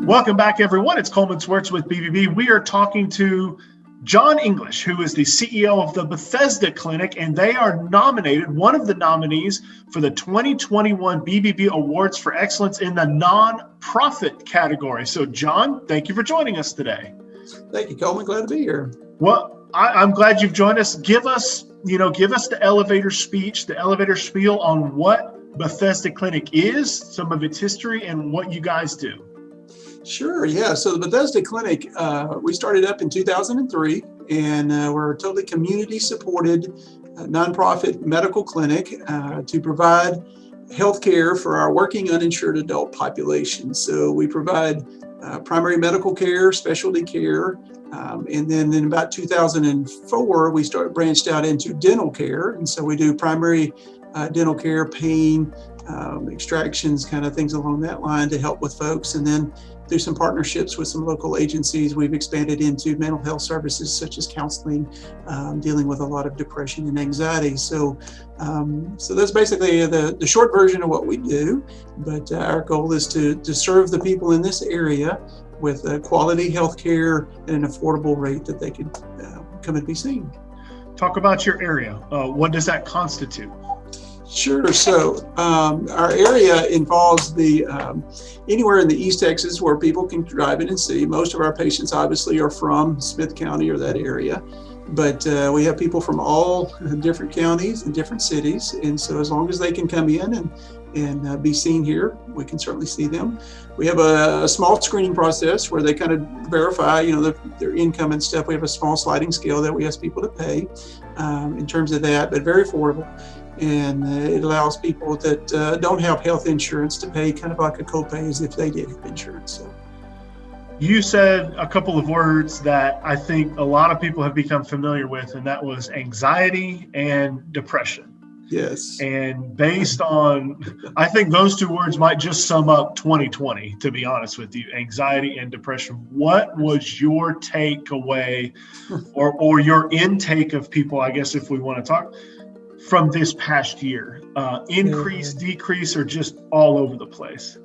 Welcome back, everyone. It's Coleman Swartz with BBB. We are talking to John English, who is the CEO of the Bethesda Clinic, and they are one of the nominees for the 2021 BBB Awards for Excellence in the nonprofit category. So, John, thank you for joining us today. Thank you, Coleman. Glad to be here. Well, I'm glad you've joined us. Give us the elevator speech, the elevator spiel on what Bethesda Clinic is, some of its history, and what you guys do. Sure, yeah. So the Bethesda Clinic, we started up in 2003, and we're a totally community-supported nonprofit medical clinic to provide health care for our working uninsured adult population. So we provide primary medical care, specialty care, and then in about 2004, we branched out into dental care. And so we do primary dental care, pain, extractions, kind of things along that line to help with folks. And then through some partnerships with some local agencies, we've expanded into mental health services such as counseling, dealing with a lot of depression and anxiety. So that's basically the short version of what we do. But our goal is to serve the people in this area with quality health care at an affordable rate that they could come and be seen. Talk about your area. What does that constitute? Sure. So our area involves anywhere in the East Texas where people can drive in and see. Most of our patients obviously are from Smith County or that area, but we have people from all different counties and different cities. And so as long as they can come in and be seen here, we can certainly see them. We have a small screening process where they kind of verify, their income and stuff. We have a small sliding scale that we ask people to pay in terms of that, but very affordable. And it allows people that don't have health insurance to pay kind of like a copay as if they did have insurance. So. You said a couple of words that I think a lot of people have become familiar with, and that was anxiety and depression. Yes. And based on, I think those two words might just sum up 2020, to be honest with you, anxiety and depression. What was your takeaway or your intake of people, I guess, if we want to talk, from this past year? Increase, decrease, or just all over the place?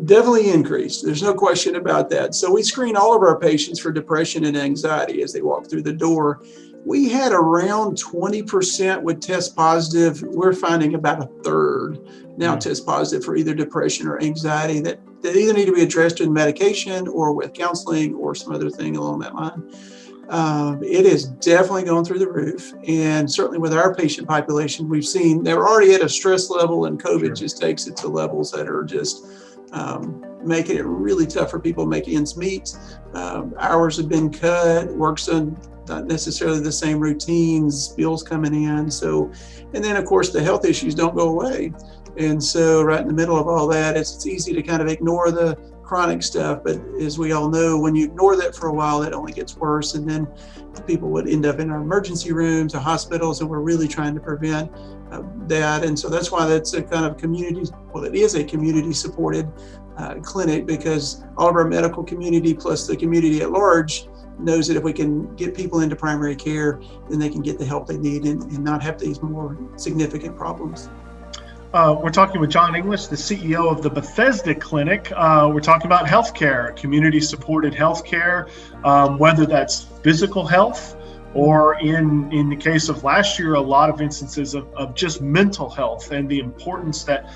Definitely increased. There's no question about that. So we screen all of our patients for depression and anxiety as they walk through the door. We had around 20% would test positive. We're finding about a third now test positive for either depression or anxiety that either need to be addressed in medication or with counseling or some other thing along that line. It is definitely going through the roof. And certainly with our patient population, we've seen they're already at a stress level, and COVID just takes it to levels that are just making it really tough for people to make ends meet. Hours have been cut, work's on not necessarily the same routines, bills coming in. So, and then of course the health issues don't go away. And so right in the middle of all that, it's easy to kind of ignore the chronic stuff, but as we all know, when you ignore that for a while, it only gets worse, and then people would end up in our emergency rooms or hospitals, and we're really trying to prevent that. And so that's why that's a kind of it is a community-supported clinic, because all of our medical community plus the community at large knows that if we can get people into primary care, then they can get the help they need and not have these more significant problems. We're talking with John English, the CEO of the Bethesda Clinic. We're talking about healthcare, community-supported healthcare, whether that's physical health or in the case of last year, a lot of instances of just mental health and the importance that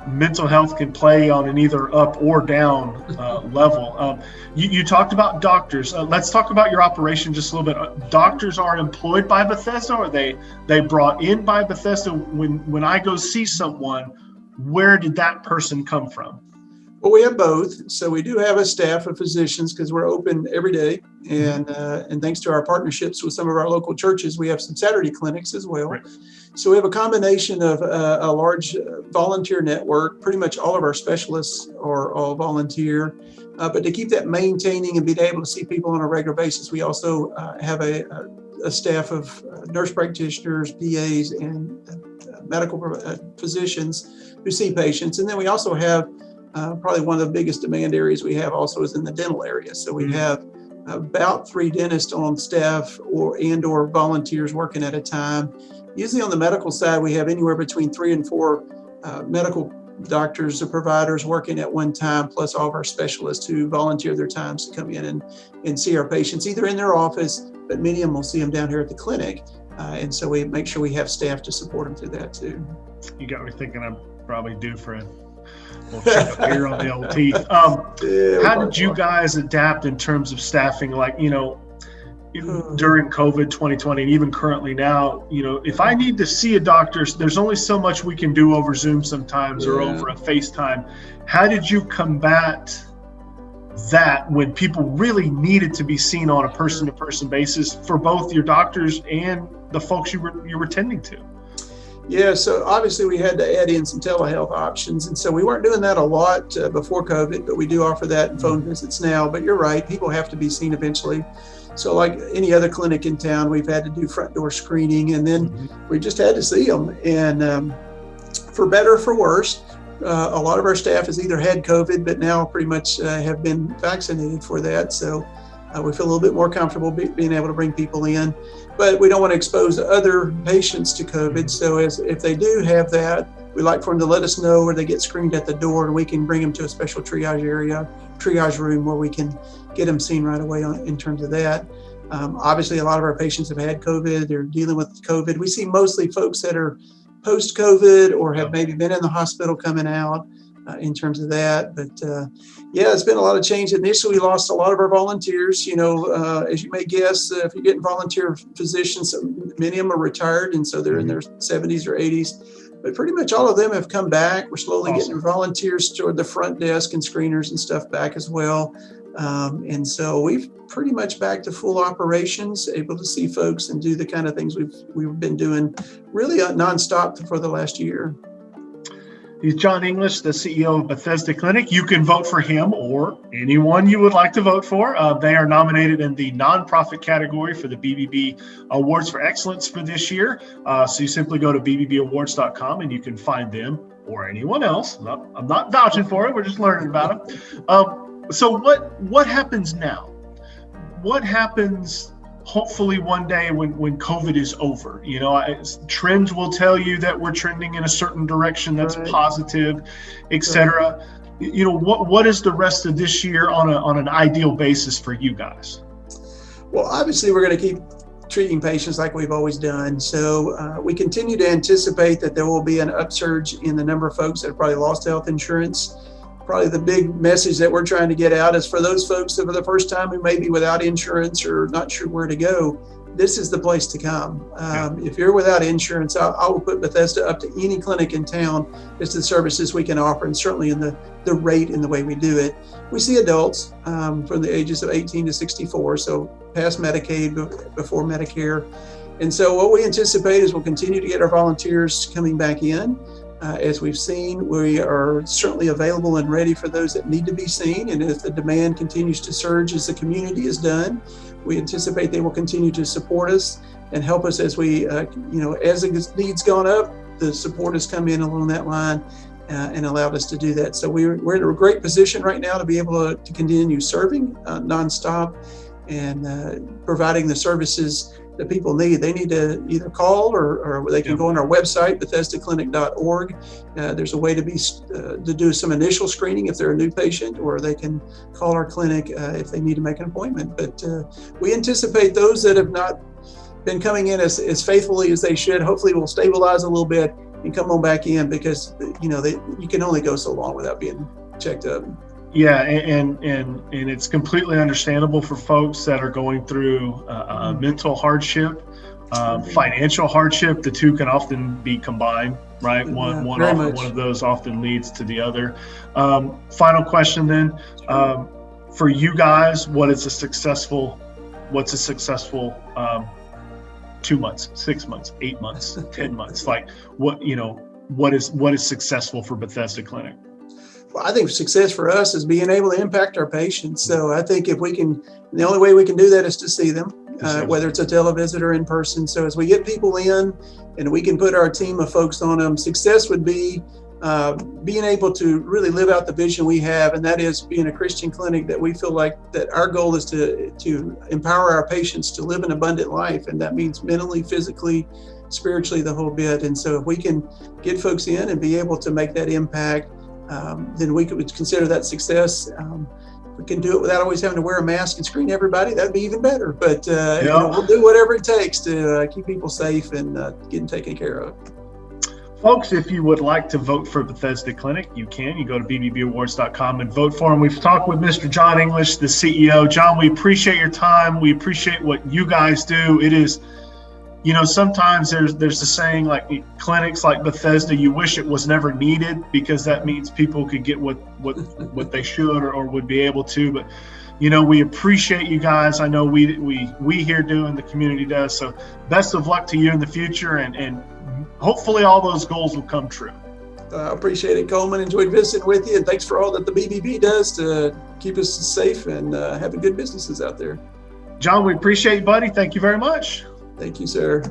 mental health can play on an either up or down level. You talked about doctors. Let's talk about your operation just a little bit. Doctors are employed by Bethesda, or they brought in by Bethesda? When I go see someone, where did that person come from? Well, we have both. So we do have a staff of physicians because we're open every day. And thanks to our partnerships with some of our local churches, we have some Saturday clinics as well. Right. So we have a combination of a large volunteer network. Pretty much all of our specialists are all volunteer. But to keep that maintaining and being able to see people on a regular basis, we also have a staff of nurse practitioners, PAs, and medical physicians who see patients. And then we also have probably one of the biggest demand areas we have also is in the dental area. So we have about 3 dentists on staff or volunteers working at a time. Usually on the medical side, we have anywhere between 3 and 4 medical doctors or providers working at one time, plus all of our specialists who volunteer their times to come in and see our patients, either in their office, but many of them will see them down here at the clinic. And so we make sure we have staff to support them through that too. You got me thinking I'm probably due for a little chip of beer on the old teeth. How did you guys adapt in terms of staffing? Like, during COVID 2020 and even currently now, if I need to see a doctor, there's only so much we can do over Zoom sometimes or over a FaceTime. How did you combat that when people really needed to be seen on a person-to-person basis for both your doctors and the folks you were tending to? Yeah, so obviously we had to add in some telehealth options. And so we weren't doing that a lot before COVID, but we do offer that in phone visits now. But you're right, people have to be seen eventually. So like any other clinic in town, we've had to do front door screening, and then we just had to see them. And for better or for worse, a lot of our staff has either had COVID, but now pretty much have been vaccinated for that. So we feel a little bit more comfortable being able to bring people in, but we don't want to expose other patients to COVID. So if they do have that, we like for them to let us know, or they get screened at the door, and we can bring them to a special triage room where we can get them seen right away in terms of that. Obviously, a lot of our patients have had COVID. They're dealing with COVID. We see mostly folks that are post-COVID or have maybe been in the hospital coming out in terms of that. But it's been a lot of change. Initially, we lost a lot of our volunteers. As you may guess, if you're getting volunteer physicians, many of them are retired, and so they're in their 70s or 80s. But pretty much all of them have come back. We're slowly getting volunteers toward the front desk and screeners and stuff back as well. And so we've pretty much back to full operations, able to see folks and do the kind of things we've been doing really nonstop for the last year. He's John English, the CEO of Bethesda Clinic. You can vote for him or anyone you would like to vote for. They are nominated in the nonprofit category for the BBB Awards for Excellence for this year. So you simply go to bbbawards.com and you can find them or anyone else. I'm not vouching for it. We're just learning about them. So what happens now? What happens hopefully one day when COVID is over? Trends will tell you that we're trending in a certain direction that's positive, et cetera. What is the rest of this year on an ideal basis for you guys? Well, obviously we're going to keep treating patients like we've always done. So we continue to anticipate that there will be an upsurge in the number of folks that have probably lost health insurance. Probably the big message that we're trying to get out is for those folks that for the first time who may be without insurance or not sure where to go, this is the place to come. If you're without insurance, I will put Bethesda up to any clinic in town as to the services we can offer, and certainly in the rate and the way we do it. We see adults from the ages of 18 to 64, so past Medicaid, before Medicare. And so what we anticipate is we'll continue to get our volunteers coming back in. As we've seen, we are certainly available and ready for those that need to be seen. And if the demand continues to surge as the community has done, we anticipate they will continue to support us and help us as we, as the needs gone up, the support has come in along that line and allowed us to do that. So we're in a great position right now to be able to continue serving nonstop and providing the services that people need. They need to either call or they can go on our website, BethesdaClinic.org. There's a way to do some initial screening if they're a new patient, or they can call our clinic if they need to make an appointment. But we anticipate those that have not been coming in as faithfully as they should, hopefully will stabilize a little bit and come on back in, because you can only go so long without being checked up. Yeah, and it's completely understandable for folks that are going through mental hardship, financial hardship. The two can often be combined, right? One of those often leads to the other. Final question then, for you guys, what's a successful 2 months, 6 months, 8 months, 10 months? Like what is successful for Bethesda Clinic? Well, I think success for us is being able to impact our patients. So I think if we can, the only way we can do that is to see them, whether it's a televisit or in person. So as we get people in and we can put our team of folks on them, success would be being able to really live out the vision we have, and that is being a Christian clinic that we feel like that our goal is to empower our patients to live an abundant life. And that means mentally, physically, spiritually, the whole bit. And so if we can get folks in and be able to make that impact, then we could consider that success. If we can do it without always having to wear a mask and screen everybody, that'd be even better. But we'll do whatever it takes to keep people safe and getting taken care of. Folks, if you would like to vote for Bethesda Clinic, you can. You go to bbbawards.com and vote for them. We've talked with Mr. John English, the CEO. John, we appreciate your time. We appreciate what you guys do. It is, sometimes there's a saying like clinics like Bethesda, you wish it was never needed, because that means people could get what they should or would be able to. But we appreciate you guys. I know we here do and the community does. So best of luck to you in the future, and hopefully all those goals will come true. I appreciate it, Coleman. Enjoyed visiting with you, and thanks for all that the BBB does to keep us safe and having good businesses out there. John, we appreciate you, buddy. Thank you very much. Thank you, sir.